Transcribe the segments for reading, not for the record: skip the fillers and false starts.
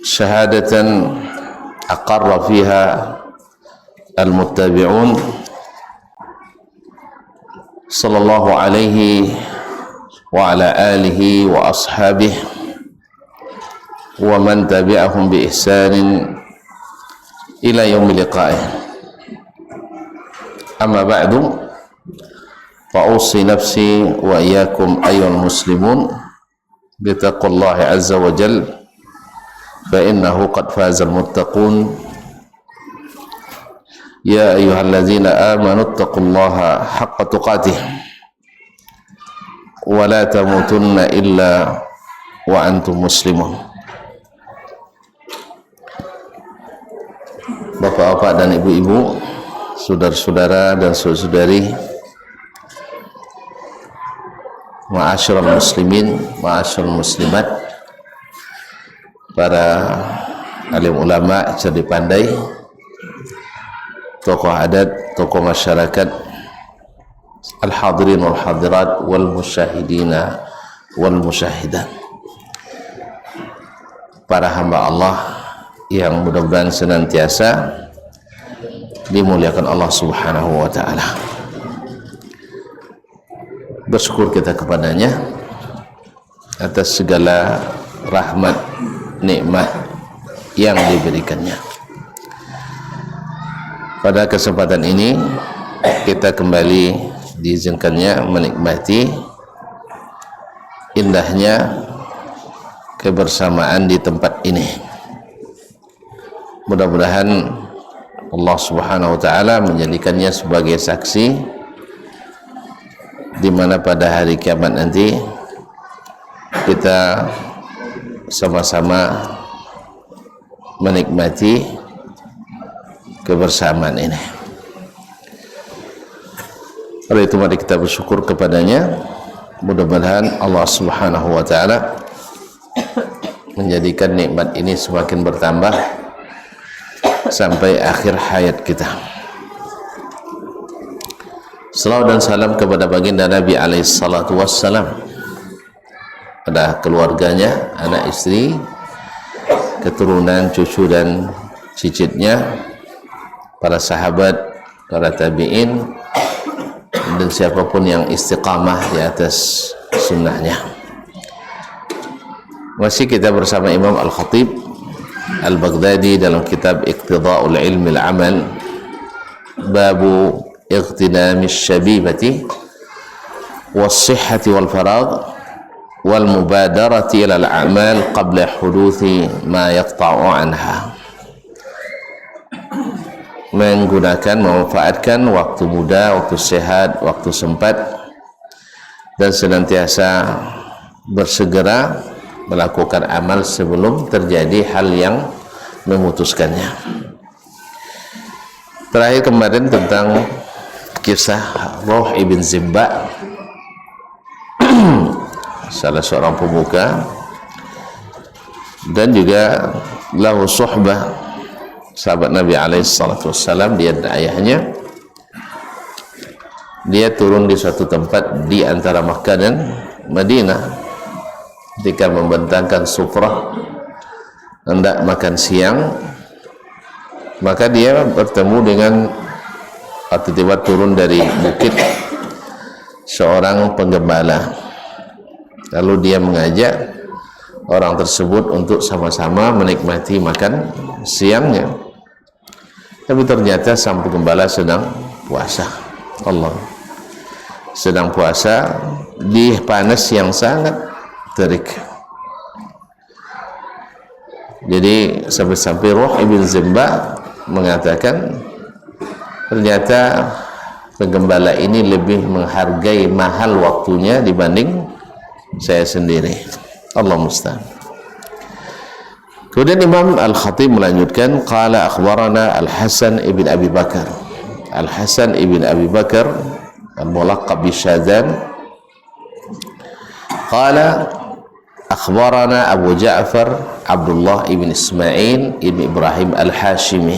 شهادة أقر فيها المتبعون صلى الله عليه وعلى آله وأصحابه ومن تبعهم بإحسان إلى يوم لقائه. أما بعد فأوصي نفسي وإياكم أيها المسلمون بتقوى الله عز وجل فإنه قد فاز المتقون. يا أيها الذين آمنوا اتقوا الله حق تقاته ولا تموتن إلا وأنتم مسلمون. Bapak-bapak dan ibu-ibu, saudara-saudara dan saudari, ma'asyiral muslimin, ma'asyiral muslimat, para alim ulama, cerdik pandai, tokoh adat, tokoh masyarakat, al-hadirin wal hadirat wal musyahidina wal musyahidat, para hamba Allah yang mudah-mudahan senantiasa dimuliakan Allah Subhanahu wa ta'ala. Bersyukur kita kepadanya atas segala rahmat, nikmat yang diberikannya. Pada kesempatan ini kita kembali diizinkannya menikmati indahnya kebersamaan di tempat ini. Mudah-mudahan Allah Subhanahu wa ta'ala menjadikannya sebagai saksi di mana pada hari kiamat nanti kita sama-sama menikmati kebersamaan ini. Oleh itu mari kita bersyukur kepadanya. Mudah-mudahan Allah Subhanahu wa ta'ala menjadikan nikmat ini semakin bertambah sampai akhir hayat kita. Salawat dan salam kepada baginda Nabi alaihi salatu wassalam, pada keluarganya, anak istri, keturunan, cucu dan cicitnya, para sahabat, para tabi'in, dan siapapun yang istiqamah di atas sunnahnya. Masih kita bersama Imam Al-Khatib Al-Baghdadi dalam kitab Iqtida'ul Ilmi Al-Amal, babu iqtidami syabibati was-sihhati wal-faragh wal-mubadarati ila al-a'mal qabla huduthi ma yaqta'u anha. Menggunakan, memanfaatkan waktu muda, waktu sehat, waktu sempat, dan senantiasa bersegera melakukan amal sebelum terjadi hal yang memutuskannya. Terakhir kemarin tentang kisah Ruh ibn Zimba, salah seorang pemuka, dan juga lahu suhbah, sahabat Nabi alaihissalam, dia dan ayahnya. Dia turun di suatu tempat di antara Makkah dan Madinah. Ketika membentangkan sufrah, hendak makan siang, maka dia bertemu dengan, atau tiba turun dari bukit, seorang penggembala. Lalu dia mengajak orang tersebut untuk sama-sama menikmati makan siangnya. Tapi ternyata sang penggembala sedang puasa. Allah, sedang puasa di panas yang sangat terik. Jadi sampai-sampai Ruh ibn Zimba mengatakan, ternyata penggembala ini lebih menghargai mahal waktunya dibanding saya sendiri. Allah musta'an. Kemudian Imam Al-Khatib melanjutkan, qala akhbarana Al-Hasan ibn Abi Bakar. Al-Hasan ibn Abi Bakar al-mulaqab bi Syadzan, qala akhbarana Abu Ja'far Abdullah ibn Ismail ibn Ibrahim Al-Hashimi,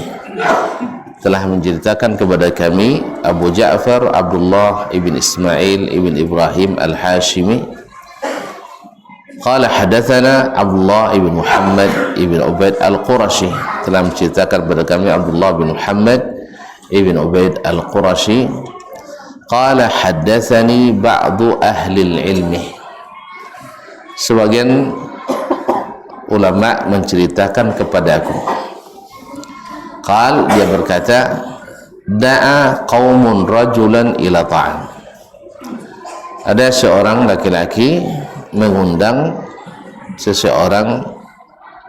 telah menceritakan kepada kami Abu Ja'far Abdullah ibn Ismail ibn Ibrahim Al-Hashimi Qala hadatsana Abdullah ibn Muhammad ibn Ubaid al-Qurashi, telah menceritakan kepada kami Abdullah bin Muhammad ibn Ubaid al-Qurashi. Qala haddatsani ba'du ahli ilmi, sebagian ulama menceritakan kepadaku. Qal, dia berkata, da'a qaumun rajulan ila ta'am, ada seorang laki-laki mengundang seseorang,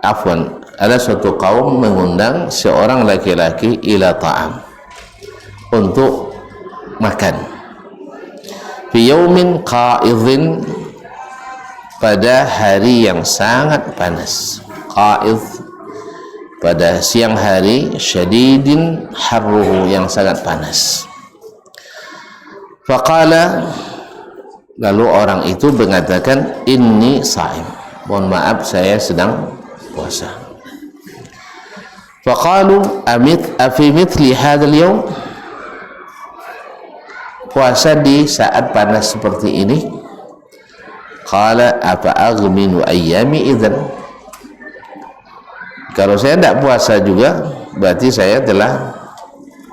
ada suatu kaum mengundang seorang laki-laki ila ta'am, untuk makan. Fi yaumin qa'idhin, pada hari yang sangat panas. Qa'idh, pada siang hari. Syadidin harruhu, yang sangat panas. Faqala, lalu orang itu mengatakan, inni sha'im, mohon maaf saya sedang puasa. Faqalu afi mithli hadzal yaum, puasa di saat panas seperti ini. Qala apa aghminu ayyami idzan, kalau saya tidak puasa juga berarti saya telah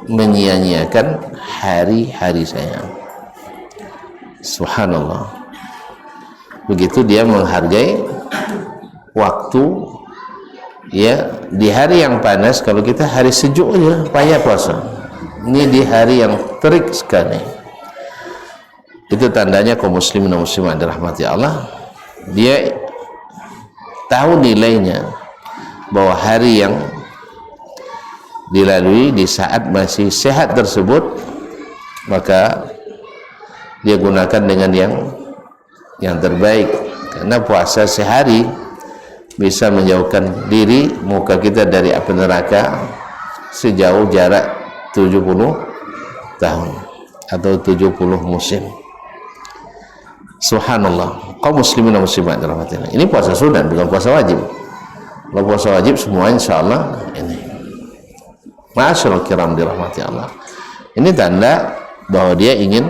menyia-nyiakan hari-hari saya. Subhanallah, begitu dia menghargai waktu. Ya, di hari yang panas, kalau kita hari sejuk aja payah puasa, ini di hari yang terik sekali. Itu tandanya kaum muslimin dan muslimat dirahmati Allah, dia tahu nilainya, bahwa hari yang dilalui di saat masih sehat tersebut, maka dia gunakan dengan yang terbaik. Karena puasa sehari bisa menjauhkan diri muka kita dari api neraka sejauh jarak 70 tahun atau 70 musim. Subhanallah, kaum muslimin dan muslimat dirahmati. Ini puasa sunat, bukan puasa wajib. Kalau puasa wajib semua insyaallah ini. Ma'asyiral kiram dirahmati Allah. Ini tanda bahwa dia ingin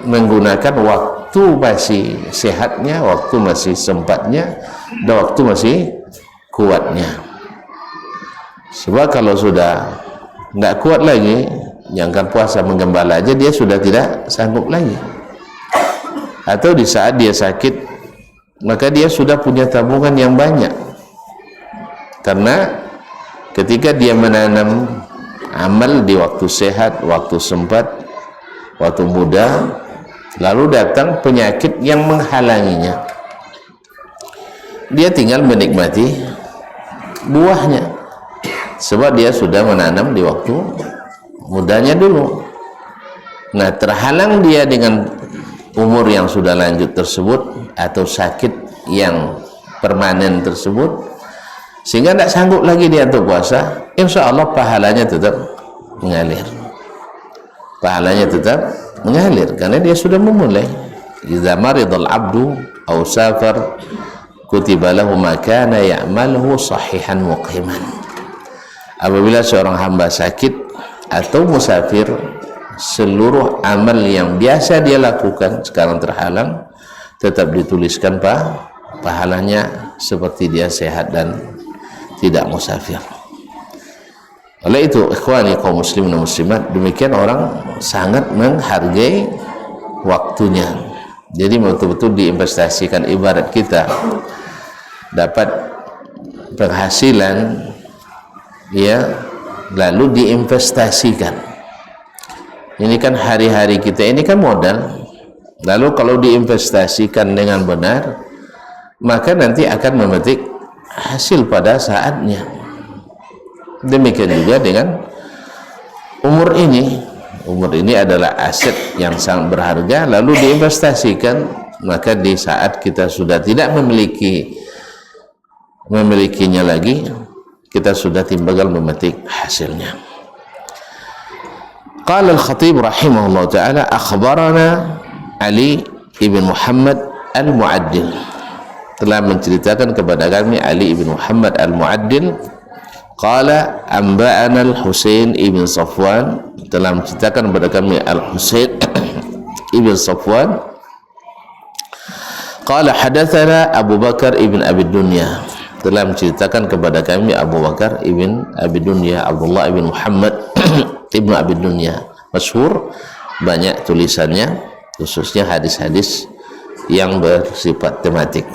menggunakan waktu masih sehatnya, waktu masih sempatnya, dan waktu masih kuatnya. Sebab kalau sudah tidak kuat lagi, jangan puasa menggembala aja, dia sudah tidak sanggup lagi. Atau di saat dia sakit, maka dia sudah punya tabungan yang banyak. Karena ketika dia menanam amal di waktu sehat, waktu sempat, waktu muda, lalu datang penyakit yang menghalanginya, dia tinggal menikmati buahnya, sebab dia sudah menanam di waktu mudanya dulu. Nah, terhalang dia dengan umur yang sudah lanjut tersebut, atau sakit yang permanen tersebut, sehingga tidak sanggup lagi dia untuk puasa. Insya Allah pahalanya tetap mengalir, pahalanya tetap mengalir, karena dia sudah memulai. Idza maridal abdu aw safar kutiba lahu ma kana ya'maluhu sahihan muqiman. Apabila seorang hamba sakit atau musafir, seluruh amal yang biasa dia lakukan sekarang terhalang, tetap dituliskan pahalanya seperti dia sehat dan tidak musafir. Oleh itu, ikhwani kaum muslimin dan muslimat, demikian orang sangat menghargai waktunya. Jadi betul-betul diinvestasikan. Ibarat kita dapat penghasilan, ya, lalu diinvestasikan. Ini kan hari-hari kita ini kan modal, lalu kalau diinvestasikan dengan benar, maka nanti akan memetik hasil pada saatnya. Demikian juga dengan umur ini. Umur ini adalah aset yang sangat berharga, lalu diinvestasikan, maka di saat kita sudah tidak memilikinya lagi, kita sudah tinggal memetik hasilnya. Qala al-Khatib rahimahullah ta'ala, akhbarana Ali ibn Muhammad al-Mu'addil, telah menceritakan kepada kami Ali ibn Muhammad al-Mu'addil. Qala amba'ana al-Husain ibn Safwan, telah menceritakan kepada kami al-Husain ibn Safwan. Qala hadatsana Abu Bakar ibn Abi Dunya, telah menceritakan kepada kami Abu Bakar ibn Abi Dunya, Abdullah ibn Muhammad ibn Abi Dunya, masyhur, banyak tulisannya, khususnya hadis-hadis yang bersifat tematik.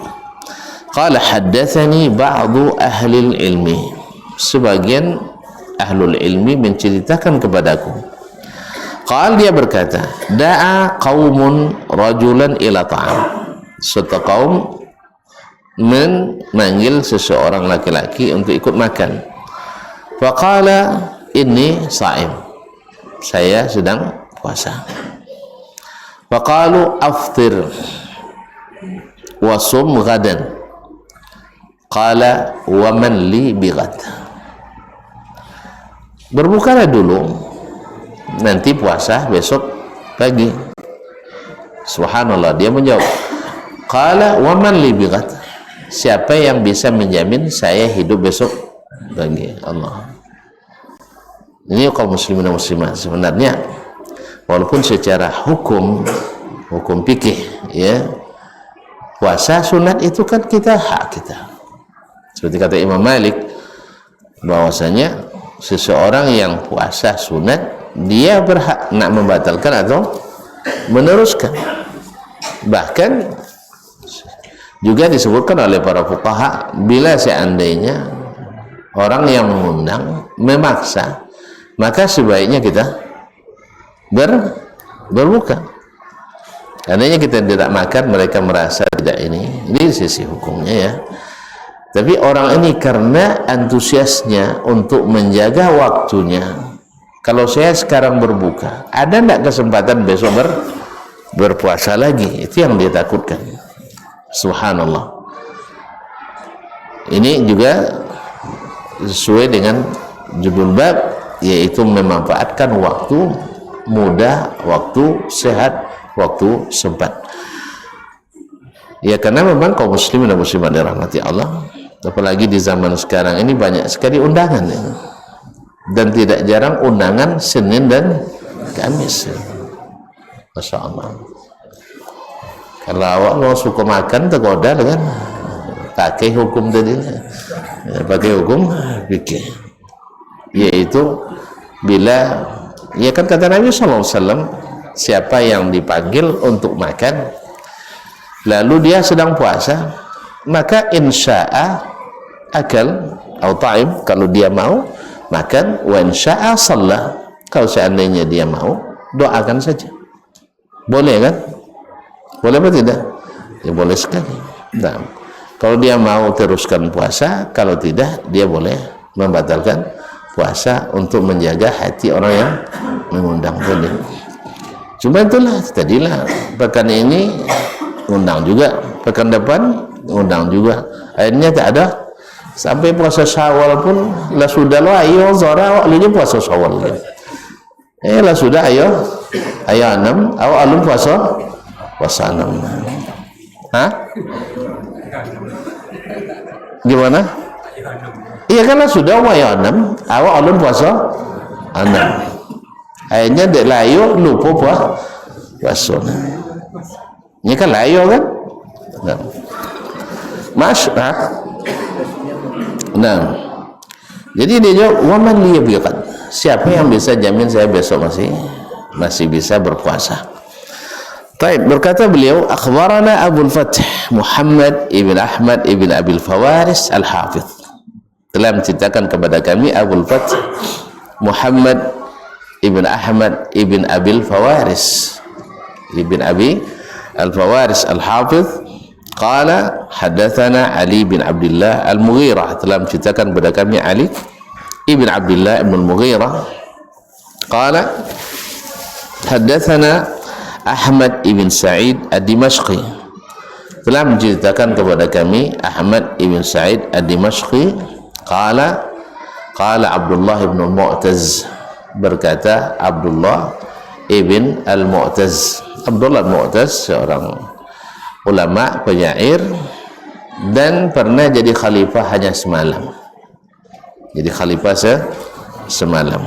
Qala haddatsani ba'du ahli ilmi, sebagian ahlul ilmi menceritakan kepadaku. Qala, dia berkata, da'a qaumun rajulan ila ta'am, suatu kaum memanggil seseorang laki-laki untuk ikut makan. Faqala inni sha'im, saya sedang puasa. Faqalu aftir wa sum ghadan. Qala wa man li bighad, berbukalah dulu, nanti puasa besok pagi. Subhanallah, dia menjawab, qala wa man li bighad, siapa yang bisa menjamin saya hidup besok pagi? Allah. Ini kaum muslimin dan muslimat, sebenarnya walaupun secara hukum fikih, ya, puasa sunat itu kan kita hak kita. Seperti kata Imam Malik, bahwasanya seseorang yang puasa sunat, dia berhak nak membatalkan atau meneruskan. Bahkan juga disebutkan oleh para fuqaha, bila seandainya orang yang mengundang memaksa, maka sebaiknya kita berbuka. Andainya kita tidak makan, mereka merasa tidak ini sisi hukumnya, ya. Tapi orang ini karena antusiasnya untuk menjaga waktunya, kalau saya sekarang berbuka, ada tidak kesempatan besok berpuasa lagi? Itu yang dia takutkan. Subhanallah. Ini juga sesuai dengan judul bab, yaitu memanfaatkan waktu muda, waktu sehat, waktu sempat. Ya, karena memang kaum muslimin dan muslimat dirahmati Allah, apalagi di zaman sekarang ini banyak sekali undangan, ya. Dan tidak jarang undangan Senin dan Kamis, ya. Masya Allah. Kalau awak mau suka makan, tergoda dengan pakai hukum tadi, ya, pakai hukum fikih, yaitu bila, ya kan kata Nabi SAW, siapa yang dipanggil untuk makan lalu dia sedang puasa, maka insya'a akal atau ta'im, kalau dia mau makan, wa insya'a shalla, kalau seandainya dia mau doakan saja. Boleh kan? Boleh apa tidak? Ya boleh sekali. Nah, kalau dia mau teruskan puasa, kalau tidak dia boleh membatalkan puasa untuk menjaga hati orang yang mengundang tadi. Cuma itulah, tadilah pekan ini undang juga, pekan depan undang juga, akhirnya tak ada. Sampai puasa Syawal pun lah sudah lo, ayo zora awak lu puasa Syawal, lah sudah, ayo 6 awak alun puasa 6. Hah? Gimana? Iya kan lah sudah, ayo 6 awak alun puasa 6. Akhirnya dek layu lupa puasa. Ini kan layu kan? Nah. Nah, jadi dia jawab, waman liya biqad, siapa yang bisa jamin saya besok masih bisa berpuasa. Baik, berkata beliau, akhbarana Abul Fath Muhammad ibn Ahmad ibn Abil Fawaris Al-Hafidh, telah menceritakan kepada kami Abul Fath Muhammad ibn Ahmad ibn Abil Fawaris ibn Abi Al-Fawaris Al-Hafidh. Qala hadatsana Ali bin Abdullah Al-Mughirah, telah menceritakan kepada kami Ali ibn Abdullah ibn Al-Mughirah. Qala hadatsana Ahmad ibn Sa'id Ad-Dimashqi, telah menceritakan kepada kami Ahmad ibn Sa'id Ad-Dimashqi. Qala Abdullah ibn Al-Mu'taz, berkata Abdullah ibn Al-Mu'taz. Abdullah Al-Mu'taz seorang ulama penyair dan pernah jadi khalifah hanya semalam. Jadi khalifah semalam.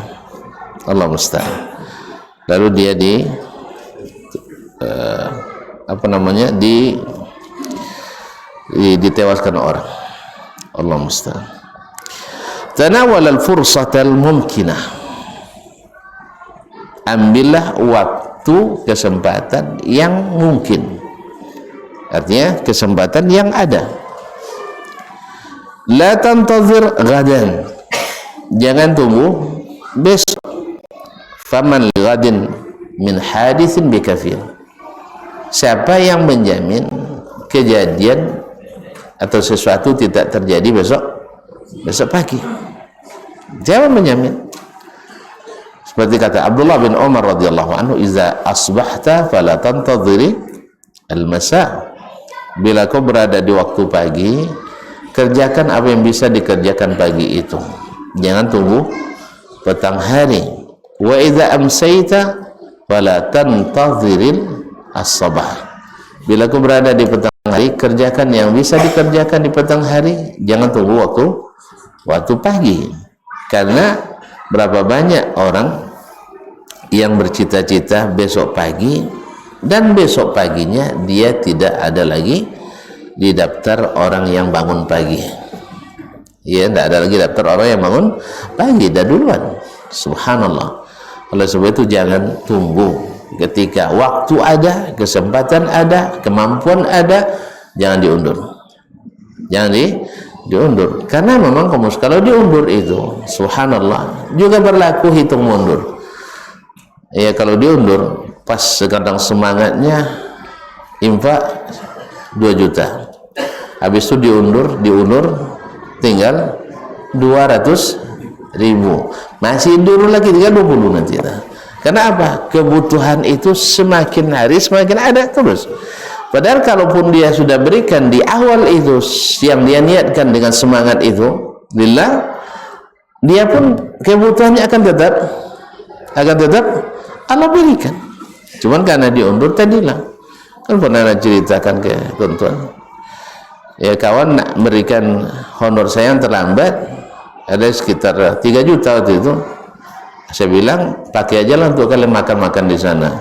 Allah musta'an. Lalu dia ditewaskan orang. Allah musta'an. Tanawal al-fursata al-mumkinah, ambillah waktu, kesempatan yang mungkin, artinya kesempatan yang ada. La tantazir gadan, jangan tunggu besok. Faman ghadin min hadithin bikafir, siapa yang menjamin kejadian atau sesuatu tidak terjadi besok pagi? Siapa menjamin? Seperti kata Abdullah bin Umar radhiyallahu anhu, iza asbahta fala tantadhiri al-masa, bila kau berada di waktu pagi, kerjakan apa yang bisa dikerjakan pagi itu, jangan tunggu petang hari. Wa iza amsayta fala tantadhiril as-sabah, bila kau berada di petang hari, kerjakan yang bisa dikerjakan di petang hari, jangan tunggu waktu pagi. Karena berapa banyak orang yang bercita-cita besok pagi, dan besok paginya dia tidak ada lagi di daftar orang yang bangun pagi. Ya, tidak ada lagi daftar orang yang bangun pagi, dah duluan. Subhanallah. Oleh sebab itu jangan tunggu. Ketika waktu ada, kesempatan ada, kemampuan ada, jangan diundur. Jangan diundur. Karena memang kalau diundur itu, subhanallah, juga berlaku hitung mundur. Ya, kalau diundur, pas sekarang semangatnya infak 2 juta. Habis itu diundur, tinggal 200.000. Masih dulu lagi tinggal 20 nanti. Karena apa? Kebutuhan itu semakin hari semakin ada terus. Padahal kalaupun dia sudah berikan di awal itu yang dia niatkan dengan semangat itu lillah, dia pun kebutuhannya akan tetap Allah berikan. Cuman karena diundur tadilah. Kan pernah ceritakan ke tuan-tuan, ya, kawan nak berikan honor saya yang terlambat, ada sekitar 3 juta waktu itu. Saya bilang pakai aja lah untuk kalian makan-makan di sana.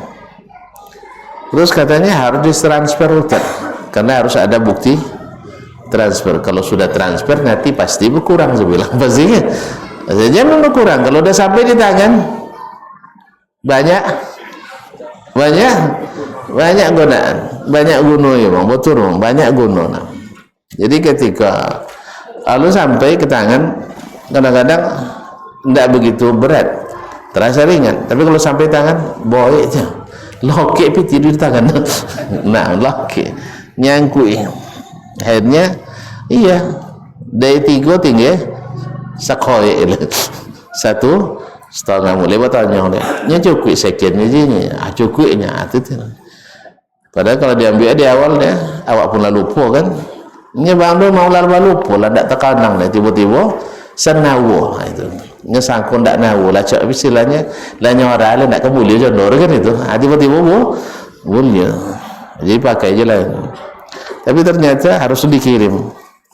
Terus katanya harus ditransfer utang, karena harus ada bukti transfer. Kalau sudah transfer nanti pasti berkurang, saya bilang pastinya. Jangan berkurang. Kalau udah sampai di tangan, banyak godaan, banyak gunung ya bang, betul bang, banyak gunung. Jadi ketika lalu sampai ke tangan, kadang-kadang tidak begitu berat, terasa ringan. Tapi kalau sampai tangan, boy aja. Lokek pi tidur di tangan. Nah, lokek nyangkui. Akhirnya iya, dari 3 tinggi sakoy 1,5 mulai bertanya oleh nya cukup sekian ni cukupnya itu. Padahal kalau diambil di awal dia awak pun lupa kan. Nya bang do mau lupa lah, tak terkadang lah tiba-tiba senawo itu. Nya sangkon dak nawo lah cak istilahnya lah nyora lah nak kebuli jondor kan itu. Tiba-tiba boleh. Jadi pakai aja lah. Tapi ternyata harus dikirim.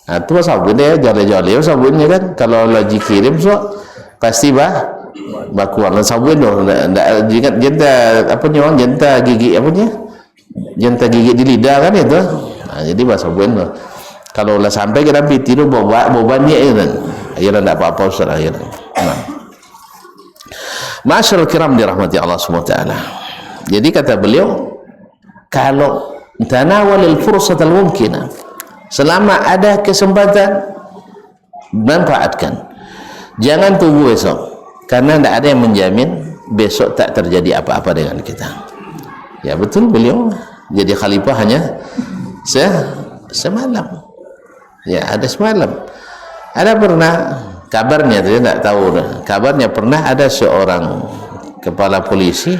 Nah, itu sabun dia jale-jale sabunnya kan. Kalau lagi kirim so pasti bakuan sabun doh. Ndak ingat jenta apa nyawang jenta gigi apa nya? Jenta gigi di lidah kan itu. Nah, jadi sabun doh. Kalau lah sampai kita tidur bobannya itu kan. Akhirnya ndak apa-apa Ustaz akhirnya. Nah. Masyaallah kiram dirahmati Allah Subhanahu wa taala. Jadi kata beliau, kalau tanawalil fursatal mumkinah, selama ada kesempatan manfaatkan. Jangan tunggu besok, karena tidak ada yang menjamin besok tak terjadi apa-apa dengan kita. Ya betul, beliau jadi khalifah hanya semalam. Ya ada semalam. Ada pernah kabarnya, saya tidak tahu. Kabarnya pernah ada seorang kepala polisi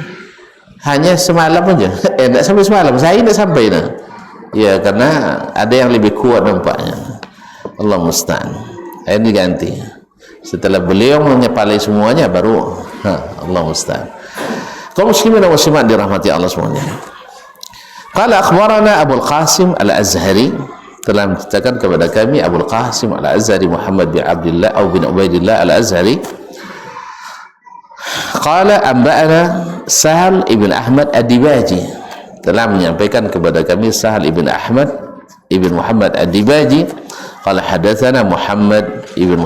hanya semalam aja. Tidak sampai semalam. Saya tidak sampai. Ya karena ada yang lebih kuat nampaknya. Allah musta'an. Ini diganti. Setelah beliau menyepalai semuanya baru Allah musta'an. Kaum muslimin dan muslimat dirahmati Allah semuanya. Qala akhbarana Abu Qasim Al-Azhari, telah menceritakan kepada kami Abu Qasim Al-Azhari Muhammad bin Abdullah atau bin Ubaidillah Al-Azhari. Qala anba'ana Sahal ibn Ahmad Ad-Dibaji, telah menyampaikan kepada kami Sahal ibn Ahmad ibn Muhammad ad-Dibaji qala hadatsana Muhammad ibn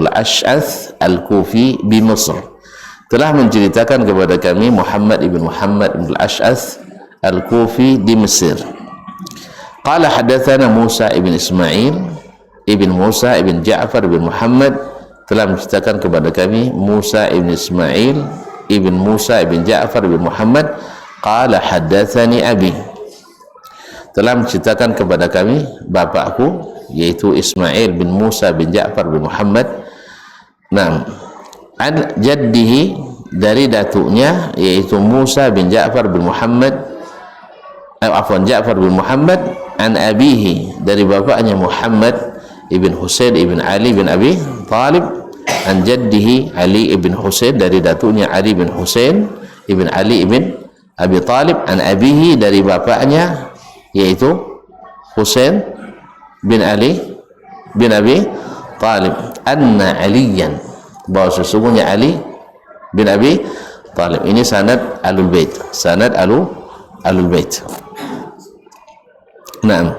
al-Ash'ath al-Kufi bi Misr, telah menceritakan kepada kami Muhammad ibn al-Ash'ath al-Kufi di Mesir. Qala hadatsana Musa ibn Ismail ibn Musa ibn Ja'far ibn Muhammad, telah menceritakan kepada kami Musa ibn Ismail ibn Musa ibn Ja'far ibn Muhammad. Qala hadatsani abi, telah menceritakan kepada kami bapakku yaitu Ismail bin Musa bin Ja'far bin Muhammad. Nah, an jaddihi, dari datuknya yaitu Musa bin Ja'far bin Muhammad, Ja'far bin Muhammad, an abihi, dari bapaknya Muhammad ibn Husain ibn Ali bin Abi Talib, an jaddihi Ali ibn Husain, dari datuknya Ali bin Husain ibn Ali ibn Abi Talib, an abihi, dari bapaknya yaitu Husain bin Ali bin Abi Talib, anna Aliyan, bahwa sesungguhnya Ali bin Abi Talib. Ini sanad alul bait, sanad alul bait. Naam,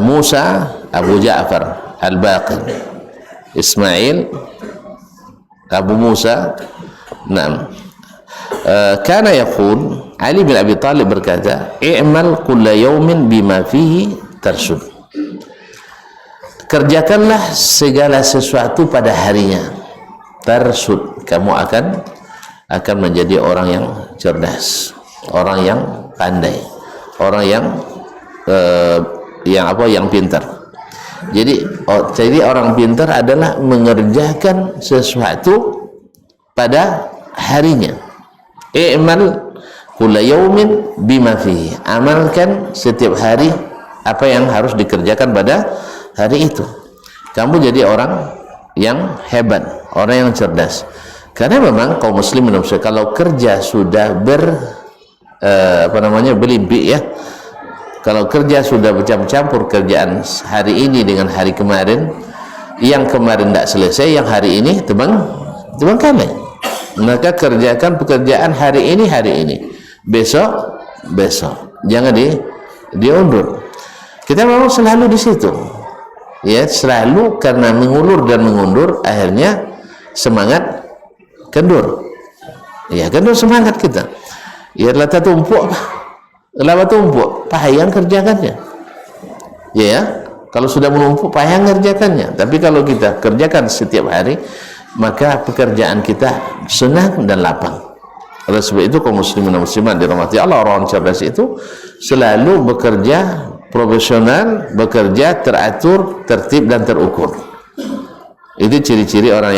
Musa Abu Ja'far al-Baqir, Ismail Abu Musa. Naam, kana yaqul, Ali bin Abi Talib berkata, i'mal kulla yawmin bima fihi tarshud, kerjakanlah segala sesuatu pada harinya, tarshud, kamu akan menjadi orang yang cerdas, orang yang pandai, orang yang pintar. Jadi orang pintar adalah mengerjakan sesuatu pada harinya. I'mal kulla yaumin bima fihi, amalkan setiap hari apa yang harus dikerjakan pada hari itu. Kamu jadi orang yang hebat, orang yang cerdas. Karena memang kaum muslim Indonesia kalau kerja sudah berlimpih ya, kalau kerja sudah bercampur kerjaan hari ini dengan hari kemarin, yang kemarin tidak selesai, yang hari ini terbengkalai. Maka kerjakan pekerjaan hari ini, besok, jangan diundur. Kita memang selalu di situ, ya, selalu, karena mengulur dan mengundur akhirnya semangat kendur. Ya, kendur semangat kita. Ya, lata tumpuk, payah kerjakannya. Ya, kalau sudah menumpuk payah kerjakannya. Tapi kalau kita kerjakan setiap hari, maka pekerjaan kita senang dan lapang. Oleh sebab itu kaum muslimin dan muslimat dirahmati Allah, orang cerdas itu selalu bekerja profesional, bekerja teratur, tertib dan terukur. Itu ciri-ciri orang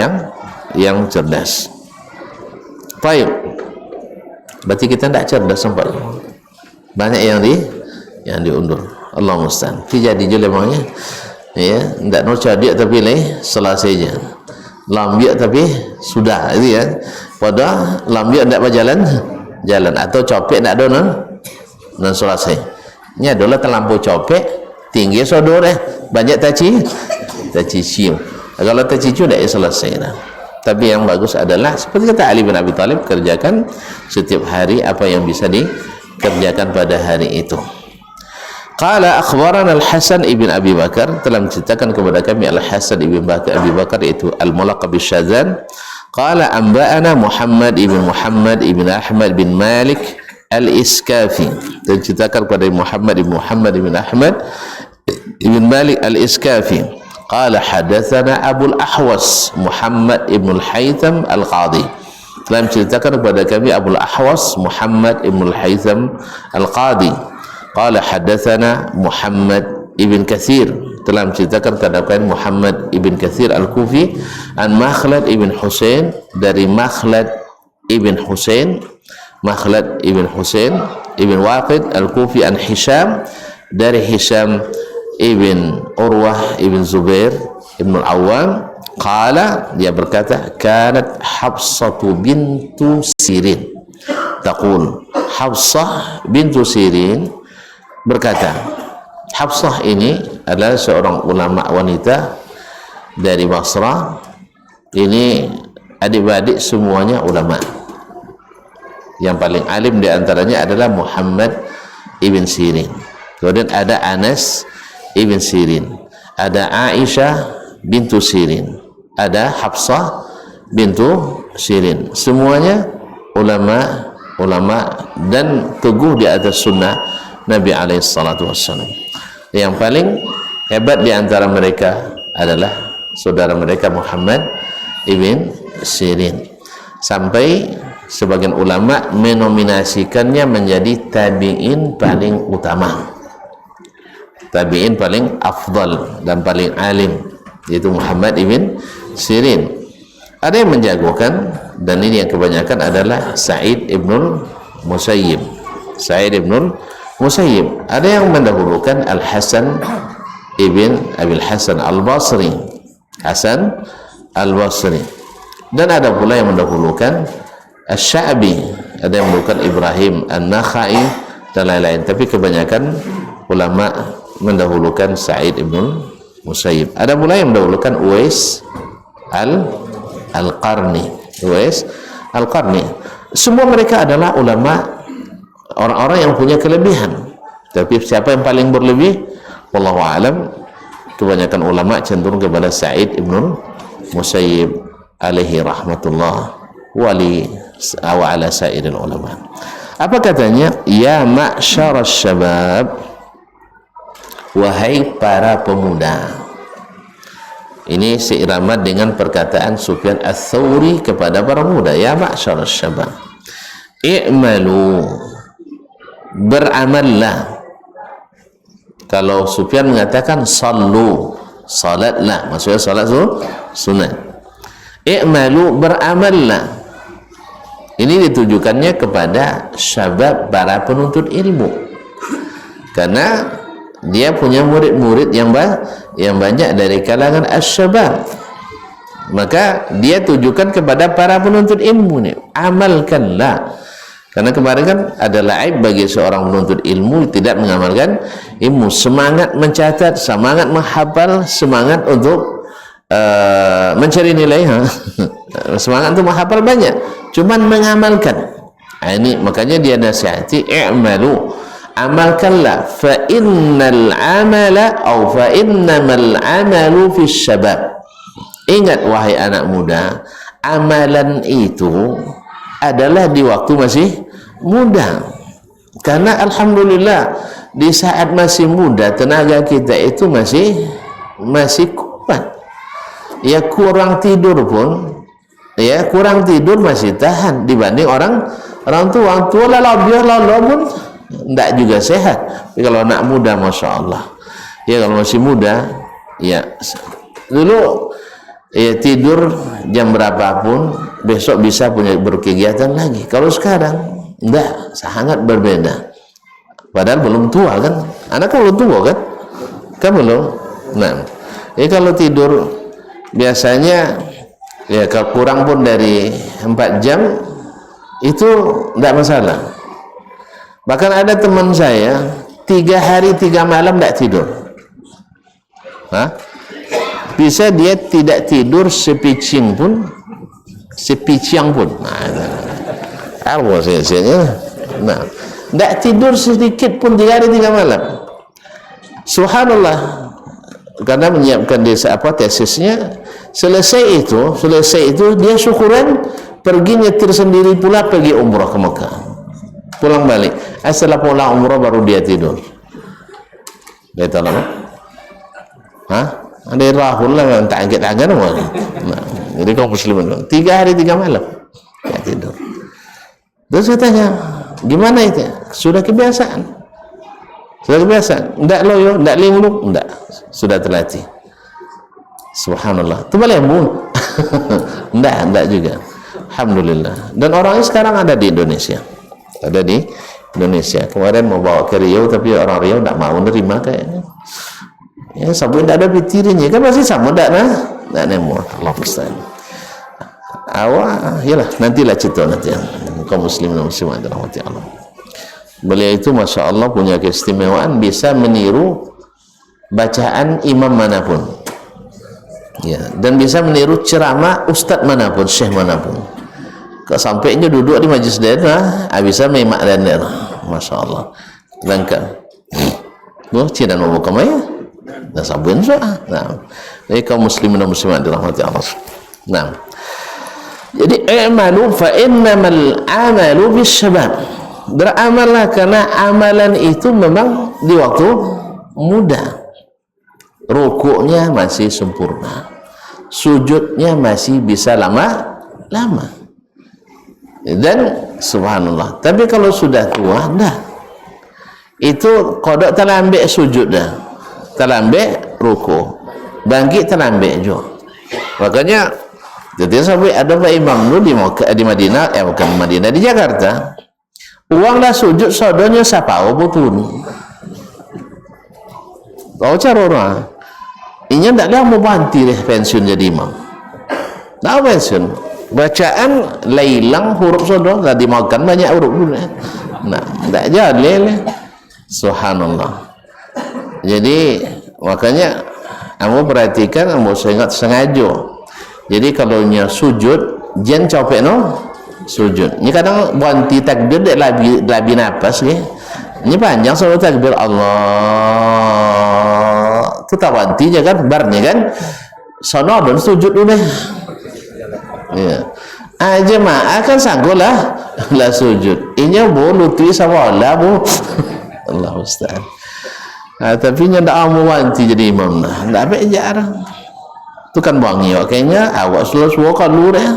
yang cerdas. Baik, berarti kita tidak cerdas sampai banyak yang diundur. Allah musta'an. Jadi memangnya, ya, tidak nak cerdik tapi selesainya. Lambiak tapi sudah, itu ya. Pada lambiak tidak berjalan, atau copek tidak ada non selesai. Ini adalah terlampau copek, tinggi sodor banyak taci cium. Kalau taci cium tidak selesai. Tapi yang bagus adalah seperti kata Ali bin Abi Talib, kerjakan setiap hari apa yang bisa dikerjakan pada hari itu. Qala akhbarana Al-Hasan ibn Abi Bakar, telah menceritakan kepada kami Al-Hasan ibn Abi Bakar yaitu Al-Mulaqab Bisyadzan. Qala anba'ana Muhammad ibn Ahmad bin Malik Al-Iskafi, menceritakan kepada Muhammad ibn Ahmad ibn Malik Al-Iskafi. Qala hadatsana Abu Al-Ahwas Muhammad ibn Al-Haytham Al-Qadhi, telah menceritakan kepada kami Abu Al-Ahwas Muhammad ibn Al-Haytham Al-Qadhi. Qala hadatsana Muhammad ibn Katsir, telah menceritakan kepada kami Muhammad ibn Katsir Al-Kufi, an Makhlad ibn Husain, dari Makhlad ibn Husain ibn Waqid Al-Kufi, an Hisham, dari Hisham ibn Urwah ibn Zubair ibn Al-Awwam. Qala, dia berkata, kanat Hafsatu bintu Sirin taqul, Hafsah bintu Sirin berkata, Hafsah ini adalah seorang ulama wanita dari Basrah. Ini adik-adik semuanya ulama. Yang paling alim di antaranya adalah Muhammad ibn Sirin. Kemudian ada Anas ibn Sirin, ada Aisyah bintu Sirin, ada Hafsah bintu Sirin. Semuanya ulama dan teguh di atas sunnah Nabi alaihissalatu wassalam. Yang paling hebat di antara mereka adalah saudara mereka Muhammad ibn Sirin. Sampai sebagian ulama menominasikannya menjadi tabi'in paling utama, tabi'in paling afdal dan paling alim, yaitu Muhammad ibn Sirin. Ada yang menjagokan, dan ini yang kebanyakan adalah Sa'id ibnul Musayyib. Sa'id ibnul Musayyib. Ada yang mendahulukan Al-Hasan ibn Abil Hasan Al-Basri, Hasan Al-Basri. Dan ada pula yang mendahulukan Asy-Sya'bi, ada yang mendahulukan Ibrahim An-Nakhai dan lain-lain. Tapi kebanyakan ulama mendahulukan Sa'id ibn Musayyib. Ada pula yang mendahulukan Uwais Al-Qarni. Uwais Al-Qarni. Semua mereka adalah ulama, orang-orang yang punya kelebihan. Tapi siapa yang paling berlebih? Wallahu a'lam. Kebanyakan ulama cenderung kepada Sa'id ibn Musayyib alaihi rahmatullah wali wa ala sairil ulama. Apa katanya? Ya ma'syarasy syabab, wahai para pemuda. Ini seirama dengan perkataan Sufyan Ats-Tsauri kepada para pemuda. Ya ma'syarasy syabab, i'malu, beramallah. Kalau Sufyan mengatakan sallu, salatlah, maksudnya salat sunat. I'malu, beramallah. Ini ditujukannya kepada syabab, para penuntut ilmu, karena dia punya murid-murid yang banyak dari kalangan asy-syabab. Maka dia tujukan kepada para penuntut ilmu nih, amalkanlah. Karena kemarin kan adalah aib bagi seorang penuntut ilmu tidak mengamalkan ilmu. Semangat mencatat, semangat menghafal, semangat untuk mencari nilai, semangat untuk menghafal banyak, cuman mengamalkan. Ini makanya dia nasihati, i'malu, amalkanlah, fa innal amala atau fa innamal amalu fis syabab. Ingat wahai anak muda, amalan itu adalah di waktu masih muda. Karena alhamdulillah di saat masih muda tenaga kita itu masih kuat. Ya kurang tidur pun, ya kurang tidur masih tahan dibanding orang tua lalu pun tidak juga sehat. Tapi kalau anak muda, masya Allah, ya kalau masih muda, ya dulu ya tidur jam berapapun besok bisa punya berkegiatan lagi. Kalau sekarang tidak, sangat berbeda. Padahal belum tua kan, anak kan belum tua kan belum. Nah, ya kalau tidur biasanya ya kalau kurang pun dari 4 jam itu tidak masalah. Bahkan ada teman saya 3 hari 3 malam tidak tidur. Bisa dia tidak tidur sepiciang pun. Apa sih? Nah, tidak tidur sedikit pun 3 hari 3 malam. Subhanallah. Karena menyiapkan desa tesisnya, selesai itu dia syukuran, pergi nyetir sendiri pula, pergi umrah ke Mekah, pulang balik. Setelah pulang umrah baru dia tidur. Dia tahu apa? Ada rahul lah, tak angkat-angkat. Nah, jadi kaum muslimin 3 hari 3 malam dia tidur. Terus saya tanya, gimana itu? Sudah kebiasaan. Tidak loyo, tidak linglung, tidak, sudah terlatih. Subhanallah. Itu boleh bu? Tidak juga. Alhamdulillah. Dan orangnya sekarang ada di Indonesia. Kemarin mau bawa ke Riau, tapi orang Riau tidak mau nerima kayaknya. Ya, sabun tidak ada pitirinya, kan masih sama tidak nemu. Allah Ustaz. Yalah, nantilah cerita nanti. Kaum muslimin dan muslimat rahmati Allah. Beliau itu masya Allah punya keistimewaan, bisa meniru bacaan imam manapun, ya, dan bisa meniru ceramah ustadz manapun, syekh manapun. Sampainya duduk di majlis daerah, bisa memak dan daerah, masya Allah. Lengkap. Cina mau buka maya, Nah, sabun suah. Nah, jadi kaum muslimin dan muslimat dirahmati Allah. Nah, jadi i'malu fa innamal amalu bisyabab. Beramallah karena amalan itu memang di waktu muda. Rukuknya masih sempurna, sujudnya masih bisa lama, dan subhanallah. Tapi kalau sudah tua, dah itu kodok terlambat sujud dah, terlambat ruku, bangkit terlambat juga. Makanya jadi sampai ada Pak Imam dulu di Madinah, bukan Madinah, di Jakarta, uang dah sujud sodonya siapa pun tahu cara orang ini tak ada mau banti deh pensiun jadi imam, tak pensiun bacaan leilang huruf sodo dah dimakan banyak huruf dulu. Nah, tak jadi subhanallah. Jadi makanya kamu perhatikan, kamu ingat sengaja. Jadi kalau nya sujud jangan capek no sujud. Ini kadang banti takbir dek labi napas ke. Ini panjang soal takbir Allah. Tu tak banti je kan barnya kan. Sono dan sujud dulu. Ya. Jemaah kan sanggup lah sujud. Ini boleh tu sama Allah bu. Allah Ustaz. Tapi nya dak mau banti jadi imam dah. Ndak apa jarang. Tu kan wangi kayaknya awak selalu kalau deh.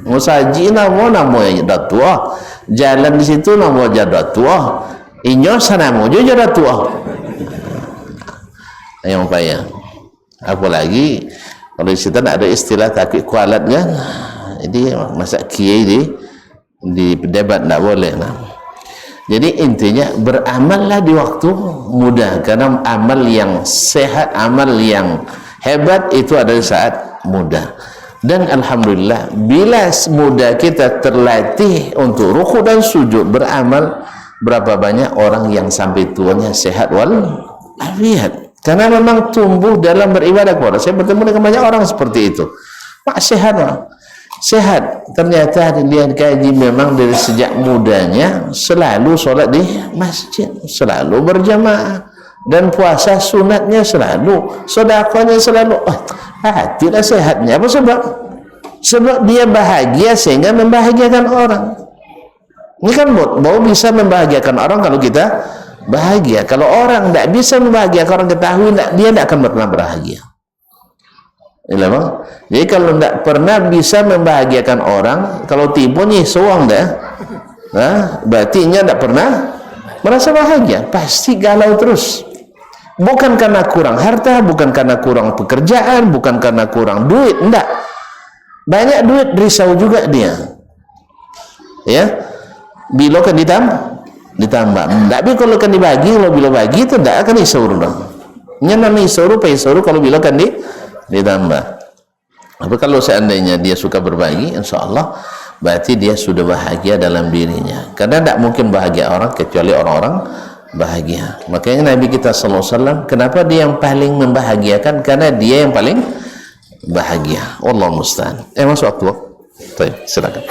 Musaji namo yang datua. Jalan di situ namo jadi datua. Inyo sana mo jadi datua. Yang payah. Apalagi kalau di situ ada istilah takik kualat kan. Jadi masa kiai di debat tak boleh lah. Jadi intinya beramallah di waktu muda, karena amal yang sehat, amal yang hebat itu adalah saat muda. Dan alhamdulillah bila muda kita terlatih untuk ruku dan sujud beramal, berapa banyak orang yang sampai tuanya sehat wal afiat, karena memang tumbuh dalam beribadah kepada. Saya bertemu dengan banyak orang seperti itu. Pak sehat, sehat. Ternyata dia kaji memang dari sejak mudanya selalu sholat di masjid, selalu berjamaah, dan puasa sunatnya selalu, sedekahnya selalu. Tidak sehatnya apa sebab? Sebab dia bahagia sehingga membahagiakan orang. Ini kan mau bisa membahagiakan orang kalau kita bahagia. Kalau orang tidak bisa membahagiakan orang, ketahui dia tidak akan pernah bahagia. Jadi kalau tidak pernah bisa membahagiakan orang, kalau tipu nih soang dah, berarti nya tidak pernah merasa bahagia, pasti galau terus. Bukan karena kurang harta, bukan karena kurang pekerjaan, bukan karena kurang duit, enggak. Banyak duit risau juga dia. Ya. Bila kan ditambah. Tapi kalau kan dibagi, kalau bila bagi itu enggak akan risau dong. Nya namanya risau kalau bila kan ditambah. Tapi kalau seandainya dia suka berbagi, insya-Allah berarti dia sudah bahagia dalam dirinya. Karena tidak mungkin bahagia orang kecuali orang-orang bahagia. Makanya Nabi kita sallallahu alaihi wasallam, kenapa dia yang paling membahagiakan? Karena dia yang paling bahagia. Wallahu musta'an. Masuk waktu. Baik, silakan.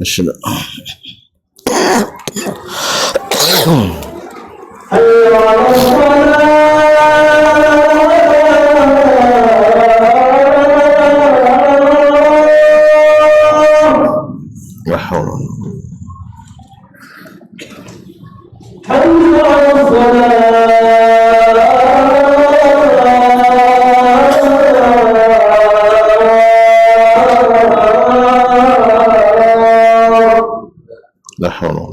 Asyhadu la haula la haula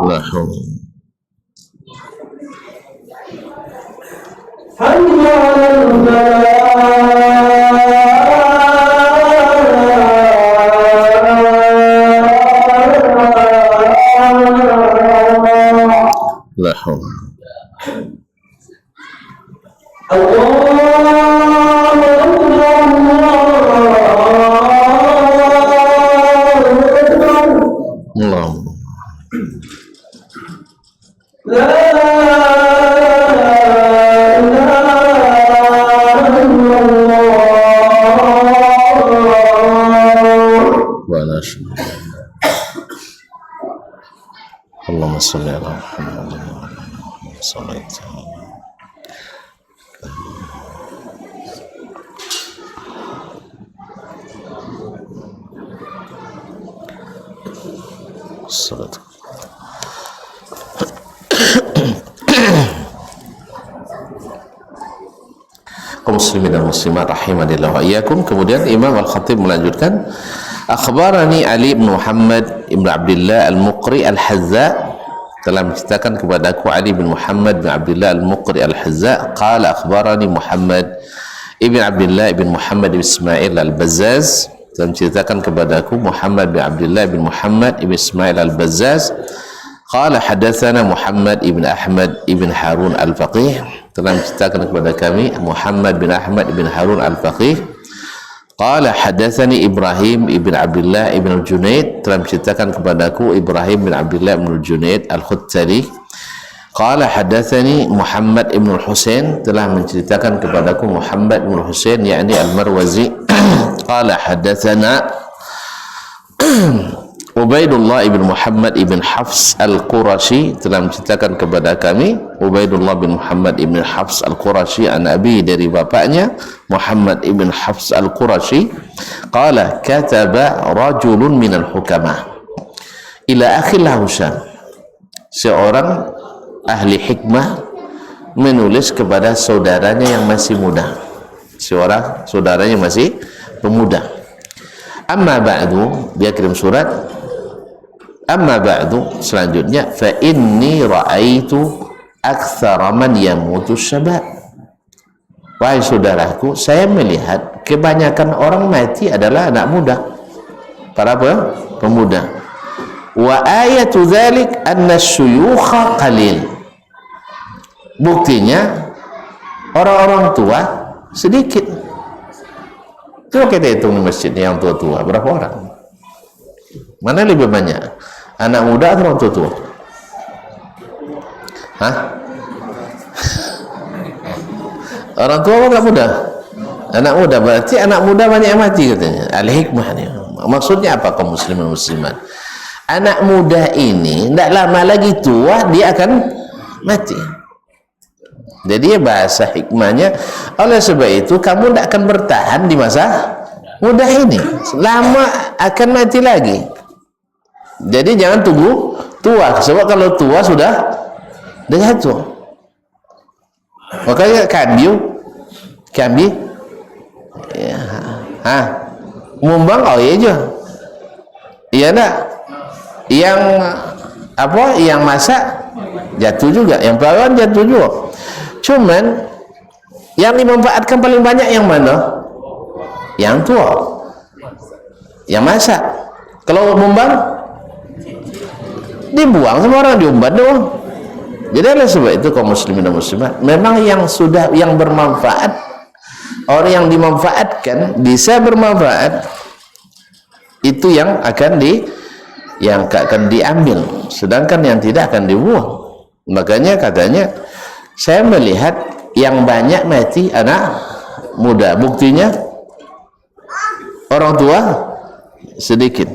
la haula la haula Allahumma wa la syarika Allahumma shalli ala Muhammad wa ala ali Muhammad sallallahu salatu kaum muslimin dan muslimat rahimanillah wa iyyakum. Kemudian Imam Al-Khatib melanjutkan, akhbarani Ali bin Muhammad ibn Abdullah Al-Muqri Al-Hazza, telah menceritakan kepadaku Ali bin Muhammad bin Abdullah Al-Muqri Al-Hazza, qala akhbarani Muhammad ibn Abdullah ibn Muhammad ibn Ismail Al-Bazzaz, telah menceritakan kepadaku Muhammad bin Abdullah bin Muhammad ibn Ismail Al-Bazzaz, qala hadatsana Muhammad ibn Ahmad ibn Harun Al-Faqih, telah menceritakan kepada kami Muhammad bin Ahmad ibn Harun Al-Faqih, qala hadatsani Ibrahim ibn Abdullah ibn Al-Junaid, telah menceritakan kepadaku Ibrahim bin Abdullah ibn Al-Junaid Al-Khuttari, qala hadatsani Muhammad ibn Al-Husain, telah menceritakan kepadaku Muhammad ibn Al-Husain yakni Al-Marwazi, qala hadatsana Ubaidullah ibn Muhammad ibn Hafs Al-Qurashi, telah menceritakan kepada kami Ubaidullah bin Muhammad ibn Hafs Al-Qurashi an Abi, dari bapaknya Muhammad ibn Hafs Al-Qurashi, qala kataba rajulun minal hukama ila akhillah Husain, seorang ahli hikmah menulis kepada saudaranya yang masih muda, seorang saudaranya masih pemuda. Amma ba'du, dia kirim surat, amma ba'du, selanjutnya, fa inni ra'aitu aktsara man yamutu syabab, wahai saudaraku, saya melihat kebanyakan orang mati adalah anak muda, para pemuda. Wa ayatu dzalik anna syuyukha qalil, buktinya orang-orang tua sedikit. Coba kita hitung di masjid yang tua-tua, berapa orang? Mana lebih banyak? Anak muda atau orang tua-tua? Hah? Orang tua apa muda? Anak muda, berarti anak muda banyak yang mati katanya. Al-hikmah nih. Maksudnya apa kaum muslimin muslimat? Anak muda ini tidak lama lagi tua, dia akan mati. Jadi bahasa hikmahnya, oleh sebab itu kamu tidak akan bertahan di masa muda ini, lama akan mati lagi. Jadi jangan tunggu tua, sebab kalau tua sudah jatuh. Makanya kami ya, mumbang oh iya aja, iya enggak, yang apa, yang masak jatuh juga, yang perawan jatuh juga. Cuman yang dimanfaatkan paling banyak yang mana? Yang tua, yang masak. Kalau mumbang dibuang sama orang, diumbar doang. Jadi oleh sebab itu kaum muslimin dan muslimat, memang yang sudah, yang bermanfaat, orang yang dimanfaatkan bisa bermanfaat, itu yang akan yang akan diambil, sedangkan yang tidak akan dibuang. Makanya katanya, saya melihat yang banyak mati anak muda, buktinya orang tua sedikit.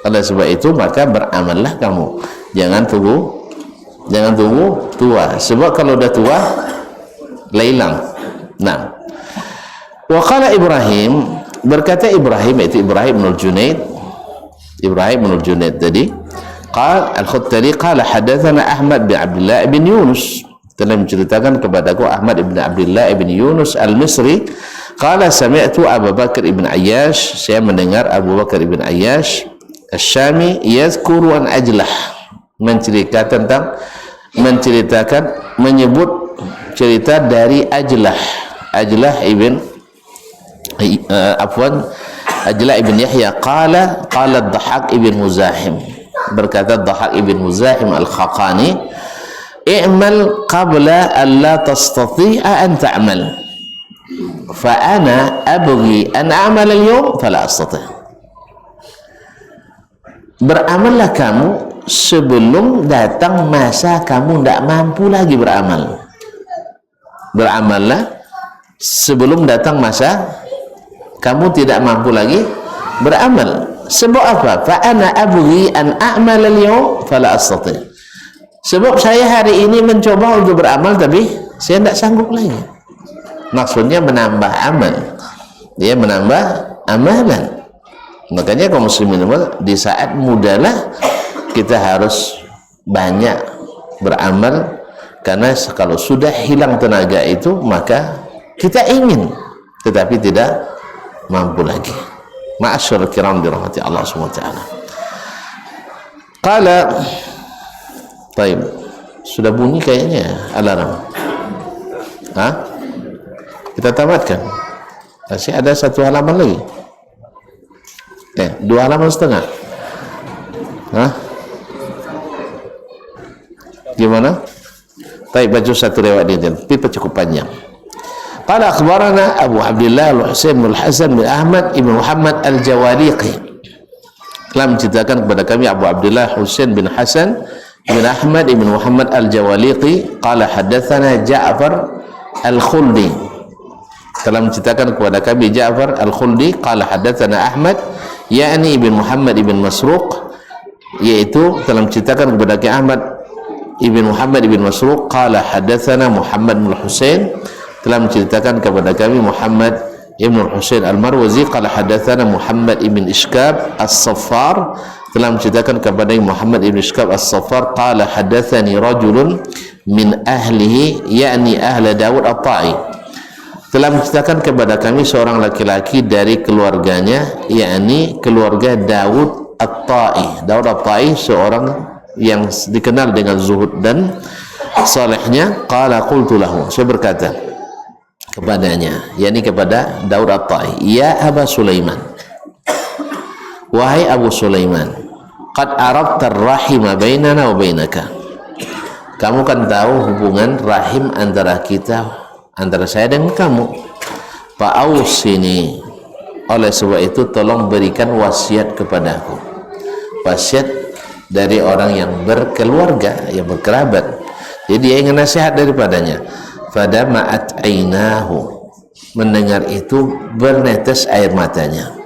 Oleh sebab itu maka beramallah kamu, jangan tunggu tua, sebab kalau udah tua leilang. Nah, waqala Ibrahim, berkata Ibrahim, itu Ibrahim bin Junaid tadi, qala al-Khuttari qala hadatsana Ahmad bin Abdullah bin Yunus, telah menceritakan kepadaku Ahmad bin Abdullah bin Yunus al-Misri, qala sami'tu Abu Bakar ibn Ayyash, saya mendengar Abu Bakar ibn Ayyash Asy-Syami yazkuru an Ajlah, menyebut cerita dari Ajlah ibn Ajlah ibn Yahya, qala Dhahak ibn Muzahim, berkata Dhahak ibn Muzahim al-Khaqani, i'mal qabla an la tastati'a an ta'mal fa ana abghi an a'mal al-yawm fala astati'. Beramallah kamu sebelum datang masa kamu tidak mampu lagi beramal. Beramallah sebelum datang masa kamu tidak mampu lagi beramal. Sebab apa? Fa ana abghi an a'mal al-yawm fala astati'. Sebab saya hari ini mencoba untuk beramal tapi saya tidak sanggup lagi. Maksudnya menambah amal. Dia menambah amalan. Makanya kaum muslimin di saat mudalah kita harus banyak beramal, karena kalau sudah hilang tenaga itu maka kita ingin tetapi tidak mampu lagi. Ma'asyiral kiram dirahmati Allah Subhanahu wa taala. Qala, baik, sudah bunyi kayaknya alarm. Kita tamatkan. Masih ada satu halaman lagi. 2 halaman setengah. Gimana? Baik, baca satu riwayat ini, tapi cukup panjang. Qala akhbarana Abu Abdullah Al-Husain bin Hasan bin Ahmad ibn Muhammad Al-Jawaliqi, telah menceritakan kepada kami Abu Abdullah Husain bin Hasan bin Ahmad ibn Muhammad Al-Jawaliqi, qala hadatsana Ja'far Al-Khuldi, telah menceritakan kepada kami Ja'far Al-Khuldi, qala hadatsana Ahmad yakni ibn Muhammad ibn Masruq, yaitu telah menceritakan kepada kami Ahmad ibn Muhammad ibn Masruq, qala hadatsana Muhammad bin Husain, telah menceritakan kepada kami Muhammad ibn Husain al-Marwazi, qala hadatsana Muhammad ibn Ishkab as-Saffar, telah menceritakan kepada Muhammad ibn Ishkab as-Saffar, qala hadatsani rajulun min ahlihi yakni ahli Dawud at-Ta'i, telah menceritakan kepada kami seorang laki-laki dari keluarganya, yakni keluarga Dawud at-Ta'i. Dawud at-Ta'i seorang yang dikenal dengan zuhud dan salehnya. Qala qultu lahu, saya berkata kepadanya, yakni kepada Dawud at-Ta'i, ya Aba Sulaiman, wahai Abu Sulaiman, qad arabta ar-rahima bainana wa bainaka, kamu kan tahu hubungan rahim antara kita, antara saya dan kamu. Fa'ausini, oleh sebab itu tolong berikan wasiat kepadaku. Wasiat dari orang yang berkeluarga, yang berkerabat. Jadi dia ingin nasihat daripadanya. Fadama'at ainahu, mendengar itu bernetes air matanya.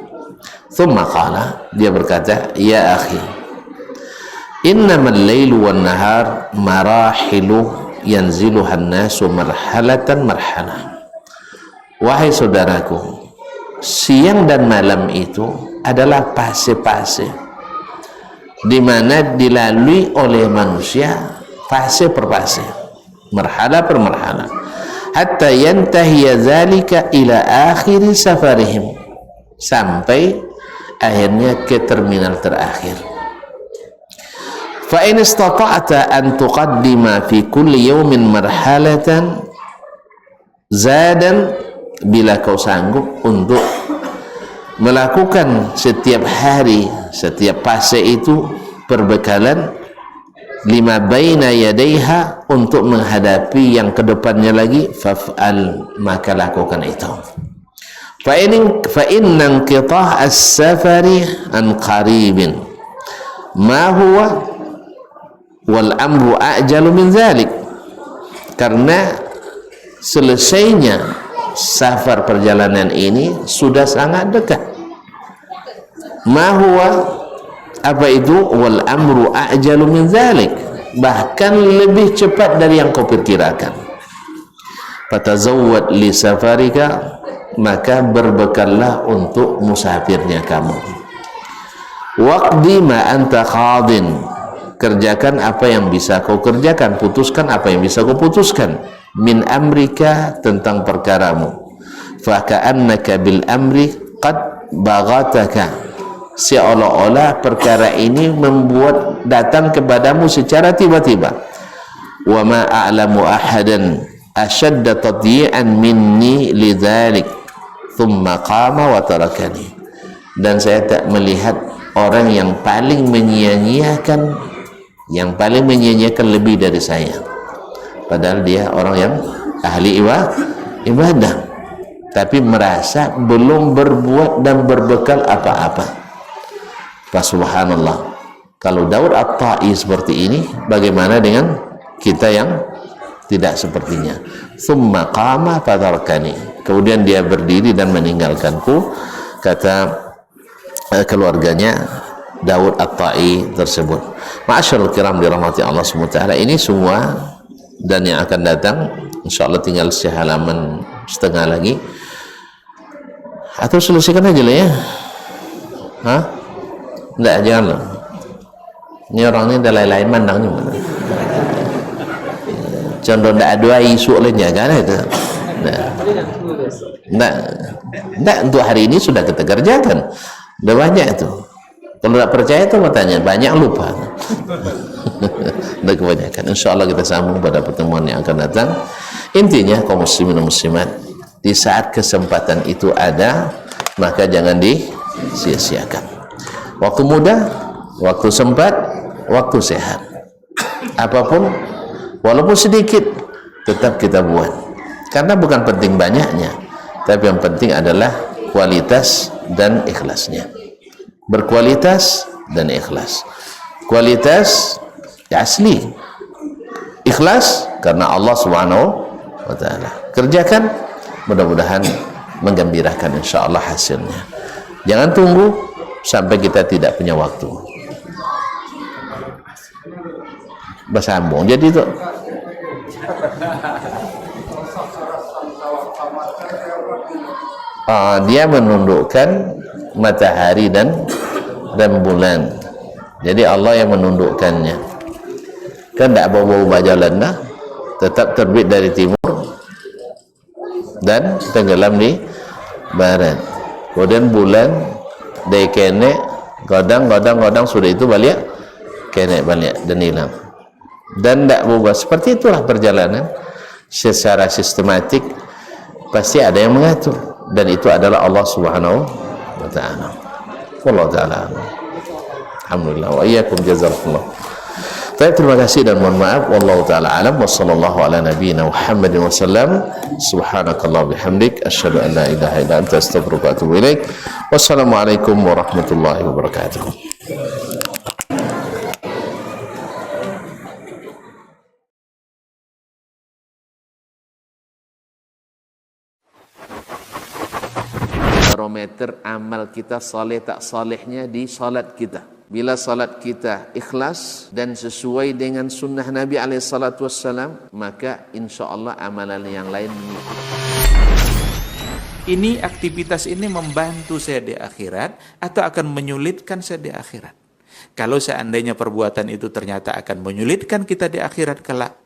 Thumma qala, dia berkata, ya akhi, innamal lailu wan nahar marahilu yanziluhan nasu marhalatan marhalah. Wahai saudaraku, siang dan malam itu adalah fase-fase di mana dilalui oleh manusia, fase per fase, marhala per marhala, hatta yantahiya dzalika ila akhir safarihim, sampai akhirnya ke terminal terakhir. Fa in istata'ta an tuqaddima fi kulli yawmin marhalatan zadan, bila kau sanggup untuk melakukan setiap hari, setiap fase itu perbekalan, lima baina yadaiha, untuk menghadapi yang kedepannya lagi, faf'al, maka lakukan itu. Fa inna inqitah as-safari an qaribin, ma huwa wal amru a'jalu min dzalik, karena selesainya safar perjalanan ini sudah sangat dekat. Ma huwa, apa itu? Wal amru a'jalu min dzalik, bahkan lebih cepat dari yang kau perkirakan. Fatazawwad li safarika, maka berbekallah untuk musafirnya kamu. Waqdi ma anta qadin, kerjakan apa yang bisa kau kerjakan, putuskan apa yang bisa kau putuskan. Min amrika, tentang perkaramu. Fa ka'annaka bil amri qad baghataka, seolah-olah perkara ini membuat datang kepadamu secara tiba-tiba. Wa ma a'lamu ahadan ashadda tadyi'an minni lidzalik thumma qama wa tarakani, dan saya tak melihat orang yang paling menyia-nyiakan lebih dari saya, padahal dia orang yang ahli ibadah, tapi merasa belum berbuat dan berbekal apa-apa. Subhanallah, kalau Daud At-Ta'i seperti ini, bagaimana dengan kita yang tidak sepertinya? Thumma qama fatarakani, kemudian dia berdiri dan meninggalkanku, kata keluarganya Daud At-Ta'i tersebut. Ma'asyiral kiram dirahmati Allah SWT, ini semua dan yang akan datang insyaallah tinggal sehalaman setengah lagi, atau selesaikan aja lah ya. Hah? Enggak, janganlah. Ini orang ini dah lain-lain mandangnya. Contoh enggak ada isu lainnya kan itu. Enggak, untuk hari ini sudah kita kerjakan. Udah banyak itu. Kalau tidak percaya itu bertanya, banyak lupa. Udah kebanyakan. InsyaAllah kita sambung pada pertemuan yang akan datang. Intinya kaum muslimin dan muslimat, di saat kesempatan itu ada, maka jangan disia-siakan. Waktu muda, waktu sempat, waktu sehat, apapun, walaupun sedikit, tetap kita buat. Karena bukan penting banyaknya, tapi yang penting adalah kualitas dan ikhlasnya. Berkualitas dan ikhlas. Kualitas ya asli, ikhlas karena Allah Subhanahu wa ta'ala. Kerjakan, mudah-mudahan menggembirakan insyaallah hasilnya. Jangan tunggu sampai kita tidak punya waktu. Bersambung jadi itu. Dia menundukkan matahari dan bulan. Jadi Allah yang menundukkannya. Kan tidak bau-bau bajalan dah, tetap terbit dari timur dan tenggelam di barat. Kemudian bulan dari kene godang sudah itu balik kene balik dan hilang, dan tidak berubah. Seperti itulah perjalanan secara sistematik, pasti ada yang mengatur, dan itu adalah Allah Subhanahu wa ta'ala. Wallahu ta'ala alhamdulillah wa iyyakum jazakumullah. Terima kasih dan mohon maaf. Wallahu ta'ala alam wa sallallahu ala nabiyyina Muhammadin wa sallam. Subhanakallah bihamdik asyhadu an la ilaha illa anta astaghfiruka wa atubu ilaik. Wassalamualaikum warahmatullahi wabarakatuh. Barometer amal kita saleh tak salehnya di salat kita. Bila salat kita ikhlas dan sesuai dengan sunnah Nabi SAW, maka insya Allah amalan yang lain mengikut. Ini aktivitas ini membantu saya di akhirat atau akan menyulitkan saya di akhirat? Kalau seandainya perbuatan itu ternyata akan menyulitkan kita di akhirat kelak,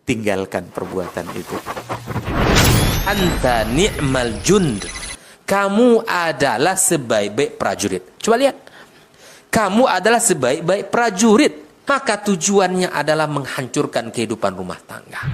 tinggalkan perbuatan itu. Anta ni'mal jund. Kamu adalah sebaik-baik prajurit. Coba lihat. Kamu adalah sebaik-baik prajurit. Maka tujuannya adalah menghancurkan kehidupan rumah tangga.